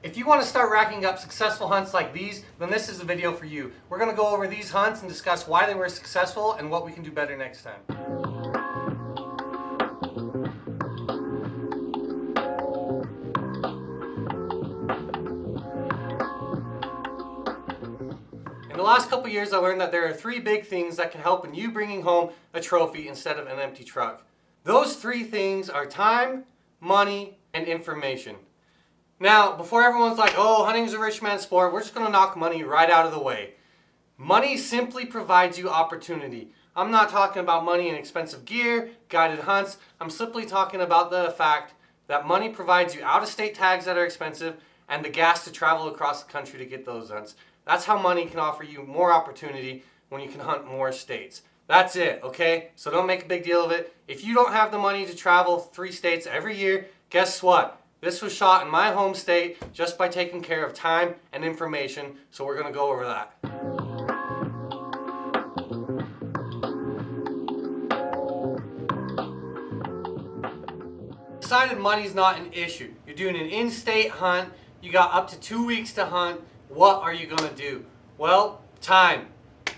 If you want to start racking up successful hunts like these, then this is the video for you. We're going to go over these hunts and discuss why they were successful and what we can do better next time. In the last couple years, I learned that there are three big things that can help in you bringing home a trophy instead of an empty truck. Those three things are time, money, and information. Now, before everyone's like, oh, hunting's a rich man's sport, we're just going to knock money right out of the way. Money simply provides you opportunity. I'm not talking about money in expensive gear, guided hunts. I'm simply talking about the fact that money provides you out-of-state tags that are expensive and the gas to travel across the country to get those hunts. That's how money can offer you more opportunity when you can hunt more states. That's it, okay? So don't make a big deal of it. If you don't have the money to travel 3 states every year, guess what? This was shot in my home state just by taking care of time and information, so we're going to go over that. Decided money's not an issue. You're doing an in-state hunt, you got up to 2 weeks to hunt. What are you going to do? Well, time.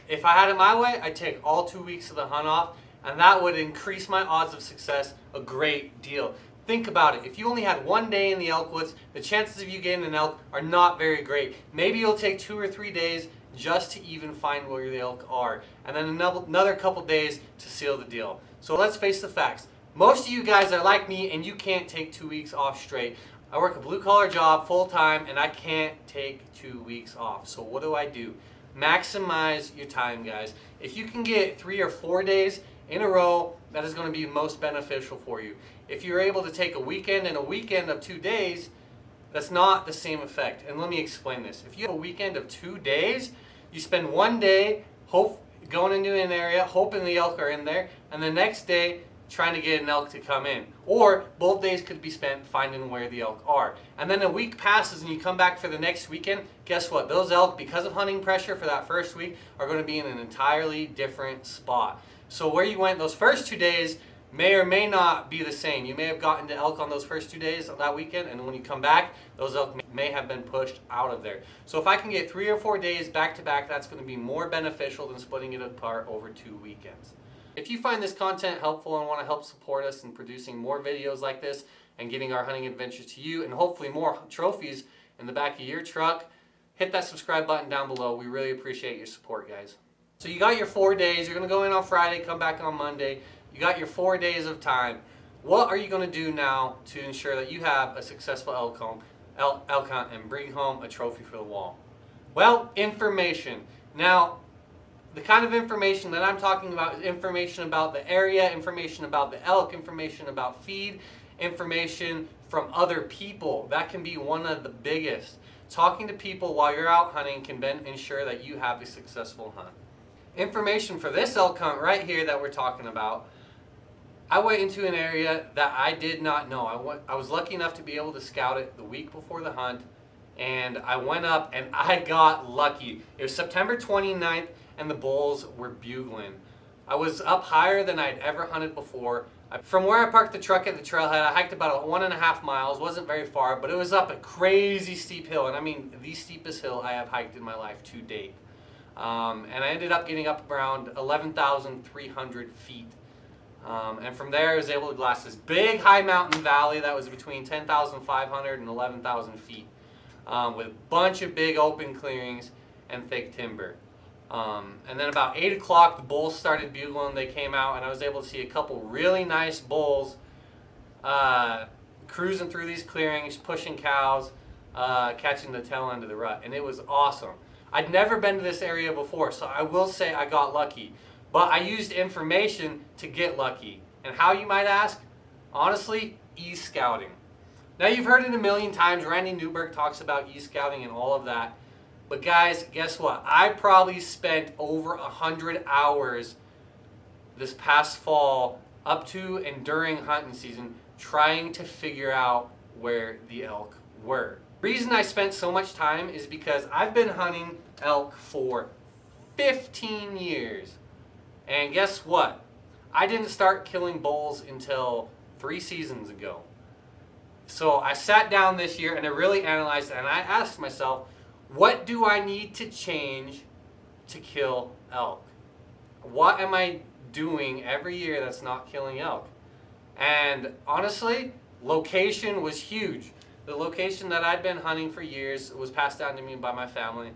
If I had it my way, I'd take all 2 weeks of the hunt off, and that would increase my odds of success a great deal. Think about it. If you only had 1 day in the elk woods, the chances of you getting an elk are not very great. Maybe you'll take 2 or 3 days just to even find where the elk are, and then another couple days to seal the deal. So let's face the facts. Most of you guys are like me and you can't take 2 weeks off straight. I work a blue-collar job full-time and I can't take 2 weeks off. So what do? Maximize your time, guys. If you can get 3 or 4 days in a row, that is going to be most beneficial for you. If you're able to take a weekend and a weekend of 2 days, that's not the same effect. And let me explain this. If you have a weekend of 2 days, you spend 1 day going into an area, hoping the elk are in there, and the next day trying to get an elk to come in. Or both days could be spent finding where the elk are. And then a week passes and you come back for the next weekend, guess what? Those elk, because of hunting pressure for that first week, are going to be in an entirely different spot. So where you went those first 2 days may or may not be the same. You may have gotten to elk on those first 2 days of that weekend, and when you come back, those elk may have been pushed out of there. So if I can get 3 or 4 days back to back, that's going to be more beneficial than splitting it apart over 2 weekends. If you find this content helpful and want to help support us in producing more videos like this and getting our hunting adventures to you and hopefully more trophies in the back of your truck, hit that subscribe button down below. We really appreciate your support, guys. So you got your 4 days. You're going to go in on Friday, come back on Monday. You got your 4 days of time. What are you going to do now to ensure that you have a successful elk hunt and bring home a trophy for the wall? Well, information. Now, the kind of information that I'm talking about is information about the area, information about the elk, information about feed, information from other people. That can be one of the biggest. Talking to people while you're out hunting can ensure that you have a successful hunt. Information for this elk hunt right here that we're talking about. I went into an area that I did not know. I was lucky enough to be able to scout it the week before the hunt, and I went up and I got lucky. It was September 29th and the bulls were bugling. I was up higher than I'd ever hunted before. From where I parked the truck at the trailhead, I hiked about 1.5 miles. Wasn't very far, but it was up a crazy steep hill, and I mean the steepest hill I have hiked in my life to date. And I ended up getting up around 11,300 feet. And from there I was able to glass this big high mountain valley that was between 10,500 and 11,000 feet, with a bunch of big open clearings and thick timber. And then about 8 o'clock the bulls started bugling. They came out and I was able to see a couple really nice bulls cruising through these clearings, pushing cows, catching the tail end of the rut, and it was awesome. I'd never been to this area before, so I will say I got lucky. But I used information to get lucky. And how, you might ask? Honestly, e-scouting. Now you've heard it a million times. Randy Newberg talks about e-scouting and all of that. But guys, guess what? I probably spent over 100 hours this past fall up to and during hunting season trying to figure out where the elk were. The reason I spent so much time is because I've been hunting elk for 15 years. And guess what? I didn't start killing bulls until 3 seasons ago. So I sat down this year and I really analyzed it, and I asked myself, what do I need to change to kill elk? What am I doing every year that's not killing elk? And honestly, location was huge. The location that I'd been hunting for years was passed down to me by my family,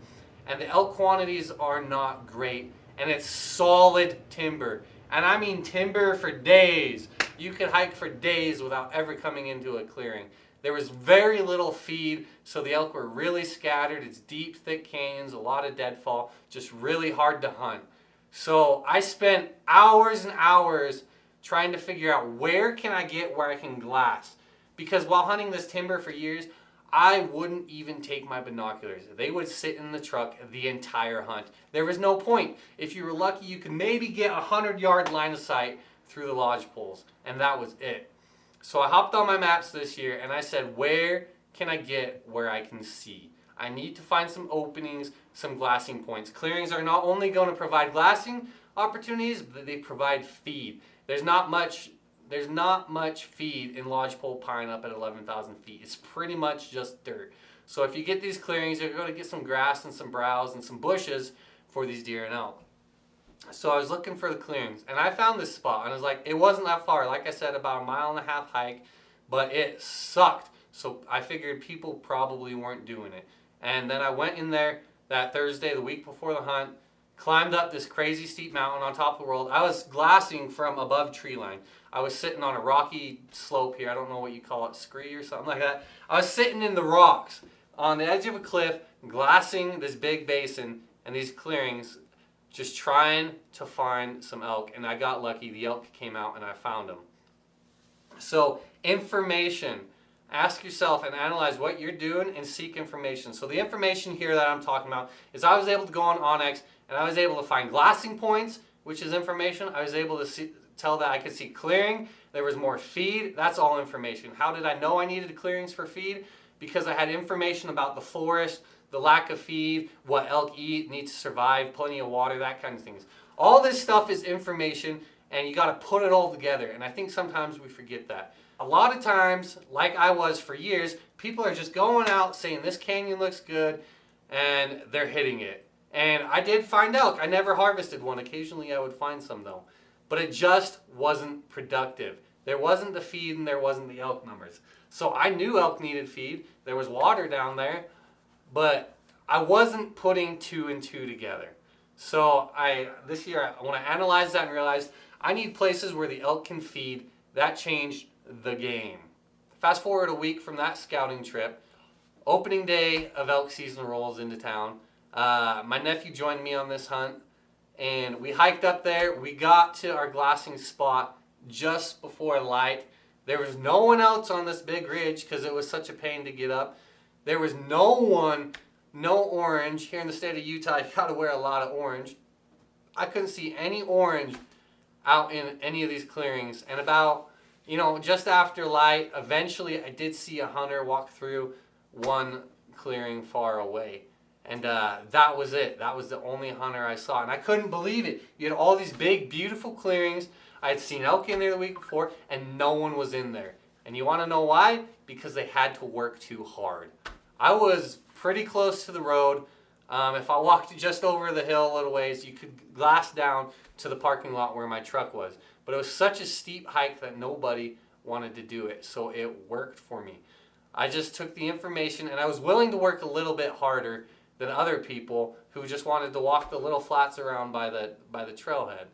and the elk quantities are not great, and it's solid timber. And I mean timber for days. You could hike for days without ever coming into a clearing. There was very little feed, so the elk were really scattered. It's deep, thick canyons, a lot of deadfall, just really hard to hunt. So I spent hours and hours trying to figure out where can I get where I can glass. Because while hunting this timber for years, I wouldn't even take my binoculars. They would sit in the truck the entire hunt. There was no point. If you were lucky, you could maybe get a 100-yard line of sight through the lodge poles, and that was it. So I hopped on my maps this year and I said, where can I get where I can see? I need to find some openings, some glassing points. Clearings are not only going to provide glassing opportunities, but they provide feed. There's not much feed in lodgepole pine up at 11,000 feet. It's pretty much just dirt. So if you get these clearings, you're going to get some grass and some browse and some bushes for these deer and elk. So I was looking for the clearings, and I found this spot, and I was like, it wasn't that far. Like I said, about a 1.5 mile hike, but it sucked. So I figured people probably weren't doing it. And then I went in there that Thursday, the week before the hunt, climbed up this crazy steep mountain on top of the world. I was glassing from above tree line. I was sitting on a rocky slope here. I don't know what you call it, scree or something like that. I was sitting in the rocks on the edge of a cliff, glassing this big basin and these clearings, just trying to find some elk. And I got lucky. The elk came out and I found them. So information. Ask yourself and analyze what you're doing and seek information. So the information here that I'm talking about is I was able to go on Onyx and I was able to find glassing points, which is information. I was able to tell that I could see clearing. There was more feed. That's all information. How did I know I needed clearings for feed? Because I had information about the forest, the lack of feed, what elk eat, need to survive, plenty of water, that kind of things. All this stuff is information, and you got to put it all together. And I think sometimes we forget that. A lot of times, like I was for years, people are just going out saying this canyon looks good, and they're hitting it. And I did find elk. I never harvested one. Occasionally I would find some though. But it just wasn't productive. There wasn't the feed and there wasn't the elk numbers. So I knew elk needed feed. There was water down there, but I wasn't putting 2 and 2 together. So this year, when I analyzed that and realized I need places where the elk can feed, that changed the game. Fast forward a week from that scouting trip, opening day of elk season rolls into town. My nephew joined me on this hunt, and we hiked up there. We got to our glassing spot just before light. There was no one else on this big ridge because it was such a pain to get up. There was no orange. Here in the state of Utah, you got to wear a lot of orange. I couldn't see any orange out in any of these clearings. And about, just after light, eventually I did see a hunter walk through one clearing far away. And that was it. That was the only hunter I saw. And I couldn't believe it. You had all these big, beautiful clearings. I had seen elk in there the week before, and no one was in there. And you want to know why? Because they had to work too hard. I was pretty close to the road. If I walked just over the hill a little ways, you could glass down to the parking lot where my truck was. But it was such a steep hike that nobody wanted to do it. So it worked for me. I just took the information, and I was willing to work a little bit harder than other people who just wanted to walk the little flats around by the trailhead.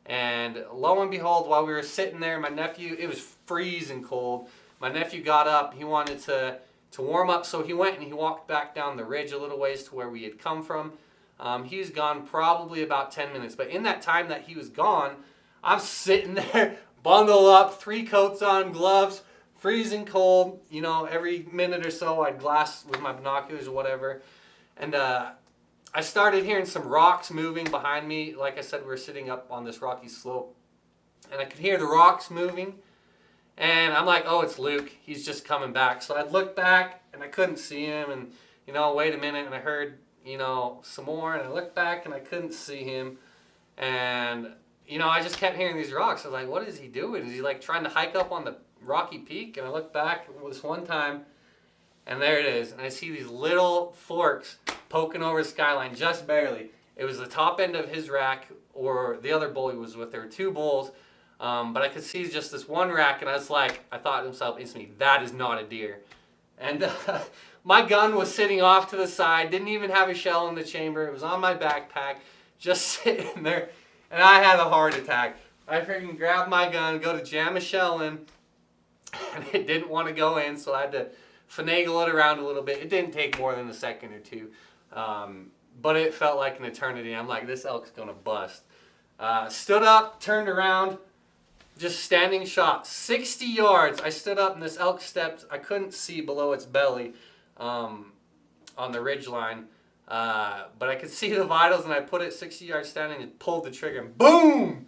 And lo and behold, while we were sitting there, my nephew, it was freezing cold. My nephew got up. He wanted to warm up, so he went and he walked back down the ridge a little ways to where we had come from. He was gone probably about 10 minutes. But in that time that he was gone, I'm sitting there, bundled up, 3 coats on, gloves, freezing cold. Every minute or so I'd glass with my binoculars or whatever. And I started hearing some rocks moving behind me. Like I said, we were sitting up on this rocky slope. And I could hear the rocks moving. And I'm like, oh, it's Luke. He's just coming back. So I'd look back, and I couldn't see him. And, wait a minute. And I heard, some more. And I looked back, and I couldn't see him. And, I just kept hearing these rocks. I was like, what is he doing? Is he, trying to hike up on the Rocky Peak, and I look back this one time, and there it is. And I see these little forks poking over the skyline, just barely. It was the top end of his rack, or the other bull he was with. There were two bulls, but I could see just this one rack, and I thought to myself instantly, that is not a deer. And my gun was sitting off to the side, didn't even have a shell in the chamber. It was on my backpack, just sitting there, and I had a heart attack. I freaking grabbed my gun, go to jam a shell in, and it didn't want to go in, so I had to finagle it around a little bit. It didn't take more than a second or two, but it felt like an eternity. I'm like, this elk's gonna bust. Stood up, turned around, just standing shot, 60 yards. I stood up and this elk stepped. I couldn't see below its belly on the ridge line, but I could see the vitals, and I put it 60 yards standing and pulled the trigger, and boom!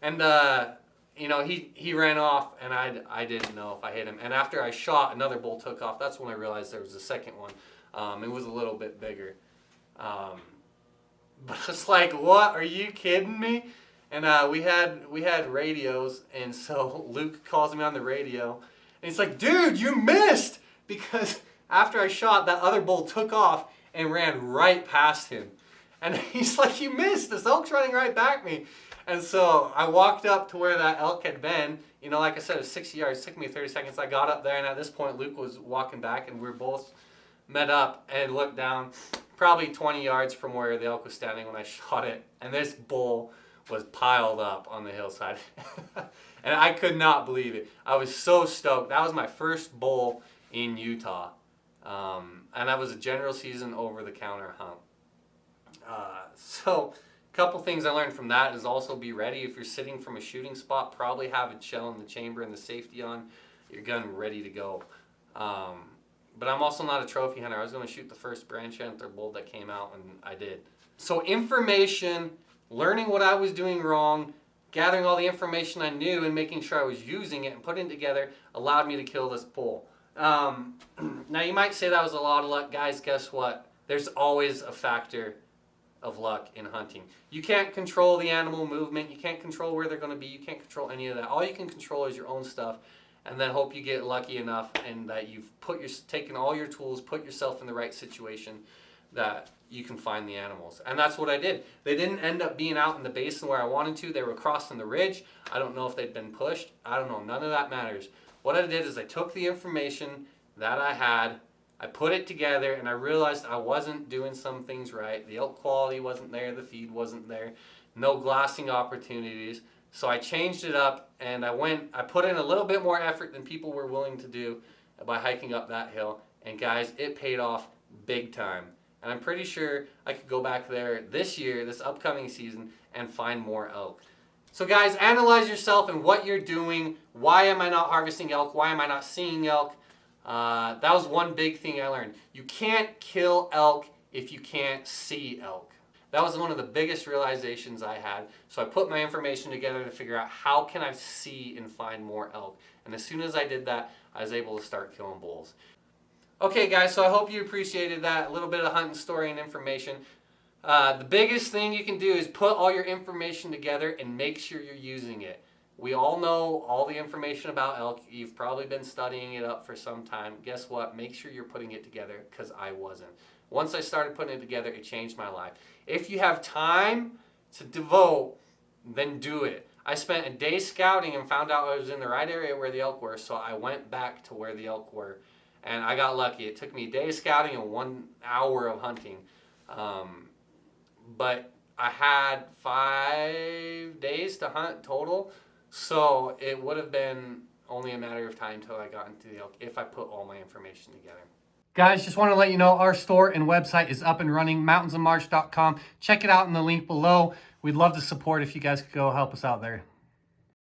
And he ran off, and I didn't know if I hit him. And after I shot, another bull took off. That's when I realized there was a second one. It was a little bit bigger. But it's like, what? Are you kidding me? And we had radios, and so Luke calls me on the radio, and he's like, dude, you missed! Because after I shot, that other bull took off and ran right past him. And he's like, you missed! This elk's running right back me. And so I walked up to where that elk had been. Like I said, it was 60 yards. It took me 30 seconds. I got up there, and at this point, Luke was walking back, and we were both met up and looked down probably 20 yards from where the elk was standing when I shot it. And this bull was piled up on the hillside. And I could not believe it. I was so stoked. That was my first bull in Utah. And that was a general season over-the-counter hunt. So a couple things I learned from that is also be ready. If you're sitting from a shooting spot, probably have a shell in the chamber and the safety on, your gun ready to go. But I'm also not a trophy hunter. I was going to shoot the first branch antler bull that came out, and I did. So information, learning what I was doing wrong, gathering all the information I knew and making sure I was using it and putting it together allowed me to kill this bull. Now you might say that was a lot of luck. Guys, guess what? There's always a factor of luck in hunting. You can't control the animal movement. You can't control where they're going to be. You can't control any of that. All you can control is your own stuff, and then hope you get lucky enough and that you've taken all your tools, put yourself in the right situation that you can find the animals. And that's what I did. They didn't end up being out in the basin where I wanted to. They were crossing the ridge. I don't know if they'd been pushed. I don't know. None of that matters. What I did is I took the information that I had, I put it together, and I realized I wasn't doing some things right. The elk quality wasn't there, the feed wasn't there, no glassing opportunities. So I changed it up, and I put in a little bit more effort than people were willing to do by hiking up that hill. And guys, it paid off big time. And I'm pretty sure I could go back there this year, this upcoming season, and find more elk. So guys, analyze yourself and what you're doing. Why am I not harvesting elk? Why am I not seeing elk? That was one big thing I learned. You can't kill elk if you can't see elk. That was one of the biggest realizations I had. So I put my information together to figure out how can I see and find more elk. And as soon as I did that, I was able to start killing bulls. Okay guys, so I hope you appreciated that, a little bit of hunting story and information. The biggest thing you can do is put all your information together and make sure you're using it. We all know all the information about elk. You've probably been studying it up for some time. Guess what? Make sure you're putting it together, because I wasn't. Once I started putting it together, it changed my life. If you have time to devote, then do it. I spent a day scouting and found out I was in the right area where the elk were, so I went back to where the elk were. And I got lucky. It took me a day of scouting and 1 hour of hunting. But I had 5 days to hunt total. So it would have been only a matter of time until I got into the elk if I put all my information together. Guys, just want to let you know our store and website is up and running, mountainsandmarsh.com. Check it out in the link below. We'd love to support if you guys could go help us out there.